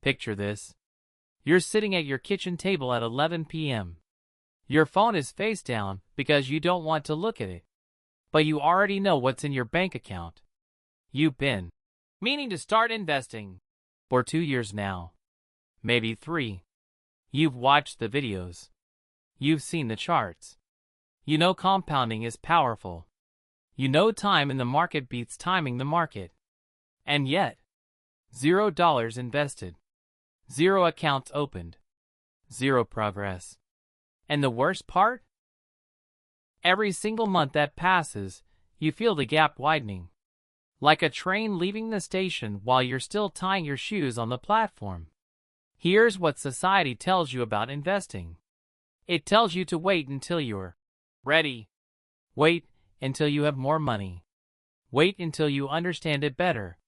Picture this. You're sitting at your kitchen table at 11 p.m. Your phone is face down because you don't want to look at it. But you already know what's in your bank account. You've been meaning to start investing for 2 years now. Maybe 3. You've watched the videos. You've seen the charts. You know compounding is powerful. You know time in the market beats timing the market. And yet, $0 invested. 0 accounts opened. 0 progress. And the worst part? Every single month that passes, you feel the gap widening. Like a train leaving the station while you're still tying your shoes on the platform. Here's what society tells you about investing. It tells you to wait until you're ready. Wait until you have more money. Wait until you understand it better.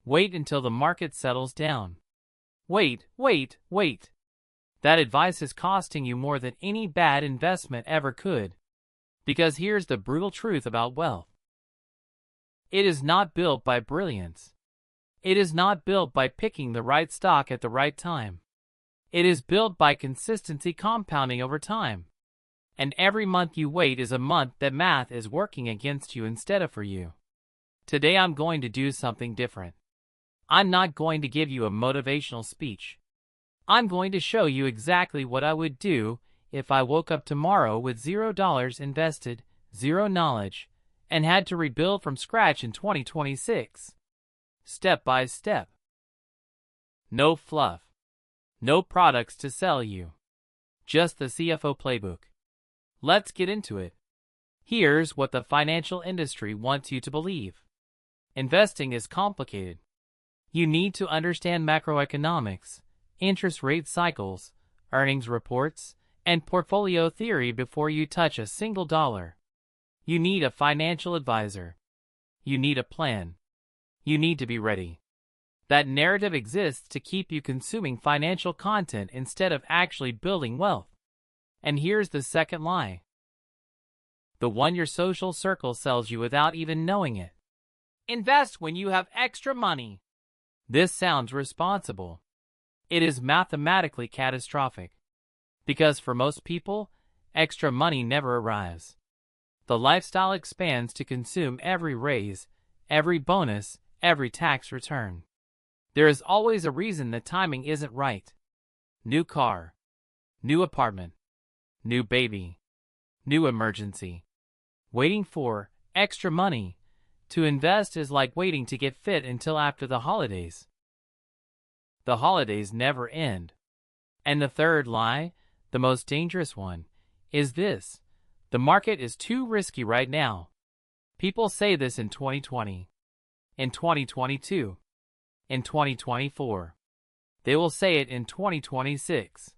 Wait until the market settles down. Wait. That advice is costing you more than any bad investment ever could. Because here's the brutal truth about wealth. It is not built by brilliance. It is not built by picking the right stock at the right time. It is built by consistency compounding over time. And every month you wait is a month that math is working against you instead of for you. Today I'm going to do something different. I'm not going to give you a motivational speech. I'm going to show you exactly what I would do if I woke up tomorrow with $0 invested, 0 knowledge, and had to rebuild from scratch in 2026. Step by step. No fluff. No products to sell you. Just the CFO playbook. Let's get into it. Here's what the financial industry wants you to believe. Investing is complicated. You need to understand macroeconomics, interest rate cycles, earnings reports, and portfolio theory before you touch a single dollar. You need a financial advisor. You need a plan. You need to be ready. That narrative exists to keep you consuming financial content instead of actually building wealth. And here's the second lie. The one your social circle sells you without even knowing it. Invest when you have extra money. This sounds responsible. It is mathematically catastrophic. Because for most people, extra money never arrives. The lifestyle expands to consume every raise, every bonus, every tax return. There is always a reason the timing isn't right. New car, new apartment, new baby, new emergency. Waiting for extra money to invest is like waiting to get fit until after the holidays. The holidays never end. And the third lie, the most dangerous one, is this. The market is too risky right now. People say this in 2020, in 2022, in 2024. They will say it in 2026.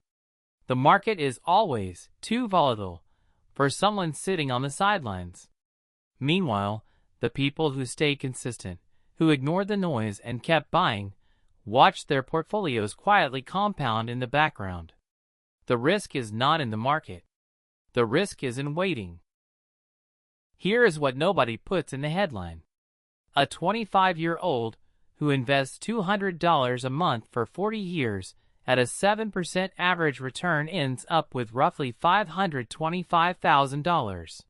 The market is always too volatile for someone sitting on the sidelines. Meanwhile, the people who stayed consistent, who ignored the noise and kept buying, watched their portfolios quietly compound in the background. The risk is not in the market. The risk is in waiting. Here is what nobody puts in the headline. A 25-year-old who invests $200 a month for 40 years at a 7% average return ends up with roughly $525,000.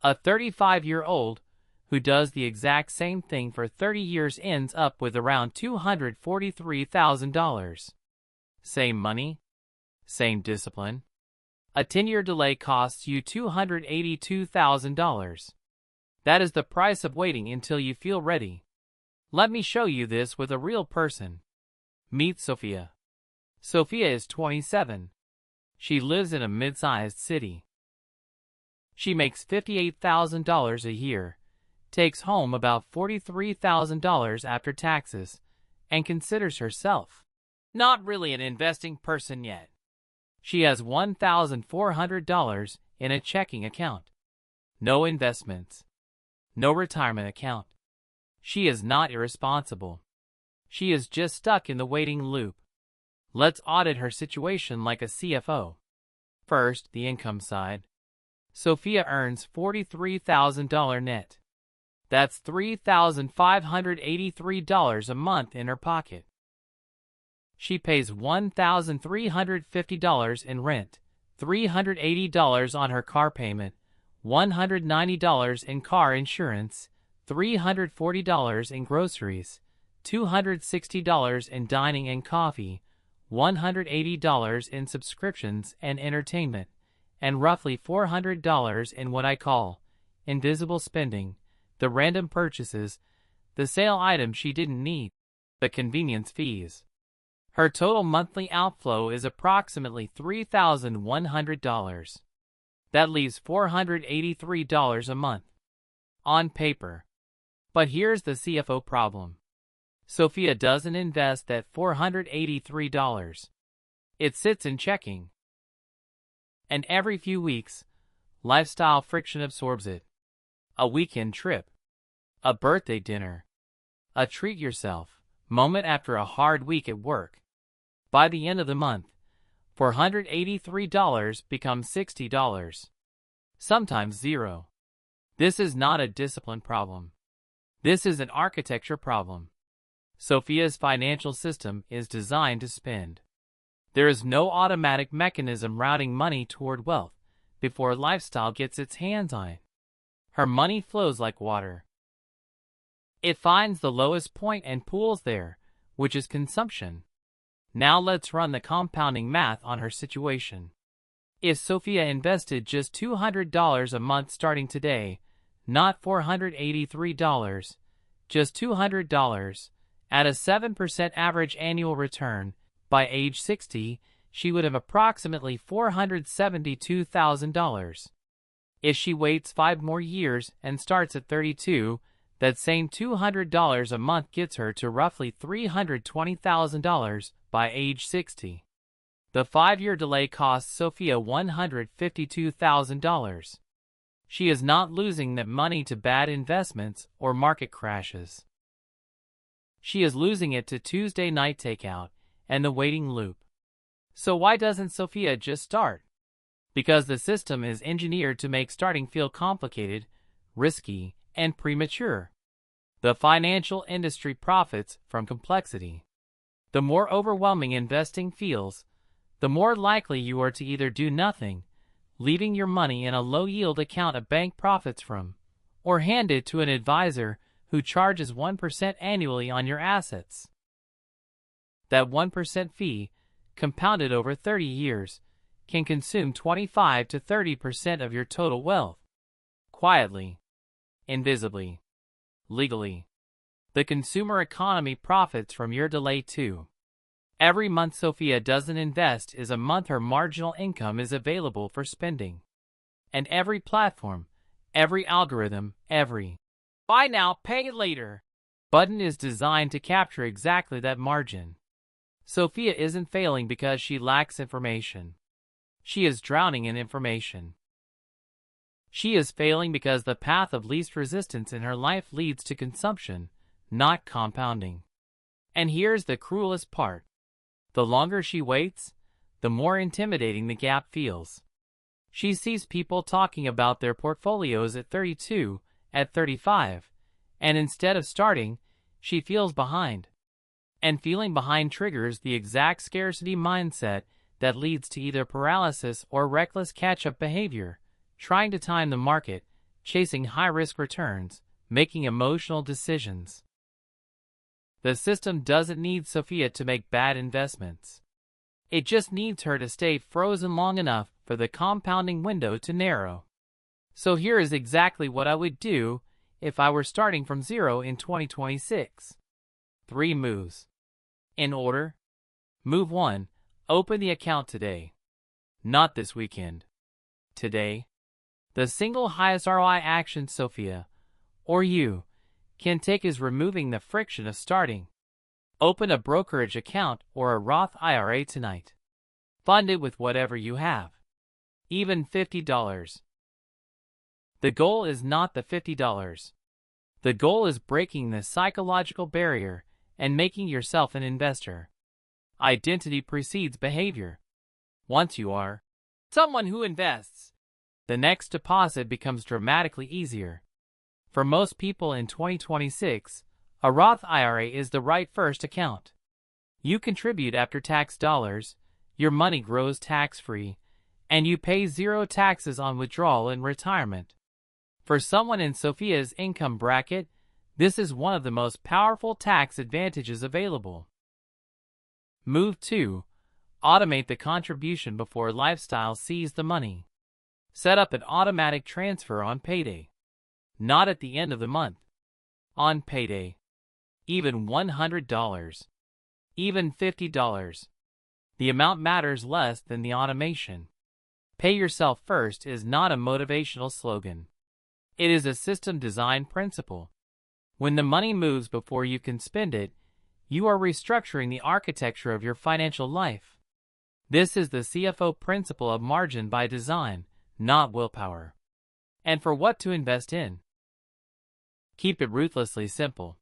A 35-year-old who does the exact same thing for 30 years ends up with around $243,000. Same money, same discipline. A 10-year delay costs you $282,000. That is the price of waiting until you feel ready. Let me show you this with a real person. Meet Sophia. Sophia is 27. She lives in a mid-sized city. She makes $58,000 a year, takes home about $43,000 after taxes, and considers herself not really an investing person yet. She has $1,400 in a checking account. No investments. No retirement account. She is not irresponsible. She is just stuck in the waiting loop. Let's audit her situation like a CFO. First, the income side. Sophia earns $43,000 net. That's $3,583 a month in her pocket. She pays $1,350 in rent, $380 on her car payment, $190 in car insurance, $340 in groceries, $260 in dining and coffee, $180 in subscriptions and entertainment, and roughly $400 in what I call invisible spending, the random purchases, the sale items she didn't need, the convenience fees. Her total monthly outflow is approximately $3,100. That leaves $483 a month. On paper. But here's the CFO problem. Sophia doesn't invest that $483. It sits in checking. And every few weeks, lifestyle friction absorbs it. A weekend trip. A birthday dinner. A treat yourself moment after a hard week at work. By the end of the month, $483 becomes $60. Sometimes zero. This is not a discipline problem. This is an architecture problem. Sophia's financial system is designed to spend. There is no automatic mechanism routing money toward wealth before lifestyle gets its hands on it. Her money flows like water. It finds the lowest point and pools there, which is consumption. Now let's run the compounding math on her situation. If Sophia invested just $200 a month starting today, not $483, just $200, at a 7% average annual return, by age 60, she would have approximately $472,000. If she waits 5 more years and starts at 32, that same $200 a month gets her to roughly $320,000 by age 60. The 5-year delay costs Sophia $152,000. She is not losing that money to bad investments or market crashes. She is losing it to Tuesday night takeout and the waiting loop. So why doesn't Sophia just start? Because the system is engineered to make starting feel complicated, risky, and premature. The financial industry profits from complexity. The more overwhelming investing feels, the more likely you are to either do nothing, leaving your money in a low-yield account a bank profits from, or hand it to an advisor who charges 1% annually on your assets. That 1% fee, compounded over 30 years, can consume 25 to 30% of your total wealth. Quietly. Invisibly. Legally. The consumer economy profits from your delay too. Every month Sophia doesn't invest is a month her marginal income is available for spending. And every platform, every algorithm, every buy now, pay later button is designed to capture exactly that margin. Sophia isn't failing because she lacks information. She is drowning in information. She is failing because the path of least resistance in her life leads to consumption, not compounding. And here's the cruelest part. The longer she waits, the more intimidating the gap feels. She sees people talking about their portfolios at 32, at 35, and instead of starting, she feels behind. And feeling behind triggers the exact scarcity mindset that leads to either paralysis or reckless catch-up behavior, trying to time the market, chasing high-risk returns, making emotional decisions. The system doesn't need Sophia to make bad investments. It just needs her to stay frozen long enough for the compounding window to narrow. So here is exactly what I would do if I were starting from zero in 2026. 3 moves. In order. Move 1. Open the account today. Not this weekend. Today. The single highest ROI action Sophia, or you, can take is removing the friction of starting. Open a brokerage account or a Roth IRA tonight. Fund it with whatever you have. Even $50. The goal is not the $50. The goal is breaking the psychological barrier and making yourself an investor. Identity precedes behavior. Once you are someone who invests, the next deposit becomes dramatically easier. For most people in 2026, a Roth IRA is the right first account. You contribute after-tax dollars, your money grows tax-free, and you pay zero taxes on withdrawal in retirement. For someone in Sophia's income bracket, this is one of the most powerful tax advantages available. Move 2. Automate the contribution before lifestyle sees the money. Set up an automatic transfer on payday. Not at the end of the month. On payday. Even $100. Even $50. The amount matters less than the automation. Pay yourself first is not a motivational slogan. It is a system design principle. When the money moves before you can spend it, you are restructuring the architecture of your financial life. This is the CFO principle of margin by design, not willpower. And for what to invest in? Keep it ruthlessly simple.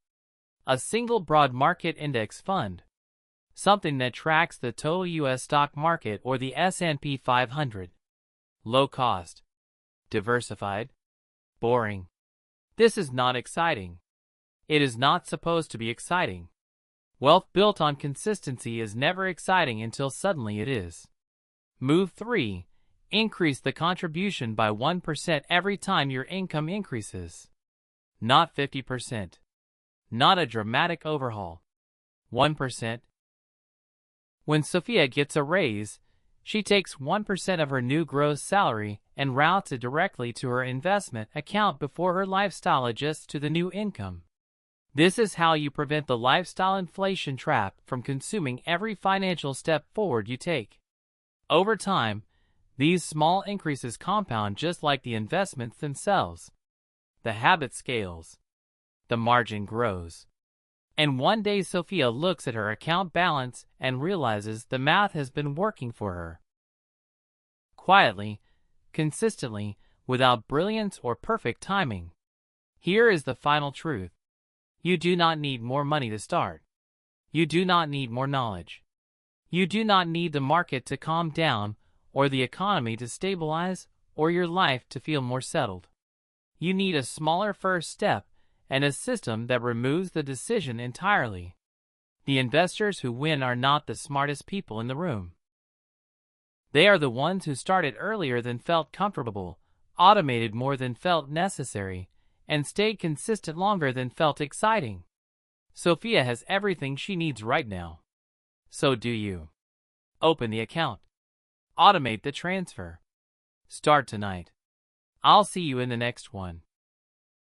A single broad market index fund. Something that tracks the total U.S. stock market or the S&P 500. Low cost. Diversified. Boring. This is not exciting. It is not supposed to be exciting. Wealth built on consistency is never exciting until suddenly it is. Move 3. Increase the contribution by 1% every time your income increases. Not 50%. Not a dramatic overhaul. 1%. When Sophia gets a raise, she takes 1% of her new gross salary and routes it directly to her investment account before her lifestyle adjusts to the new income. This is how you prevent the lifestyle inflation trap from consuming every financial step forward you take. Over time, these small increases compound just like the investments themselves. The habit scales. The margin grows. And one day Sophia looks at her account balance and realizes the math has been working for her. Quietly, consistently, without brilliance or perfect timing. Here is the final truth. You do not need more money to start. You do not need more knowledge. You do not need the market to calm down, or the economy to stabilize, or your life to feel more settled. You need a smaller first step and a system that removes the decision entirely. The investors who win are not the smartest people in the room. They are the ones who started earlier than felt comfortable, automated more than felt necessary, and stayed consistent longer than felt exciting. Sophia has everything she needs right now. So do you. Open the account. Automate the transfer. Start tonight. I'll see you in the next one.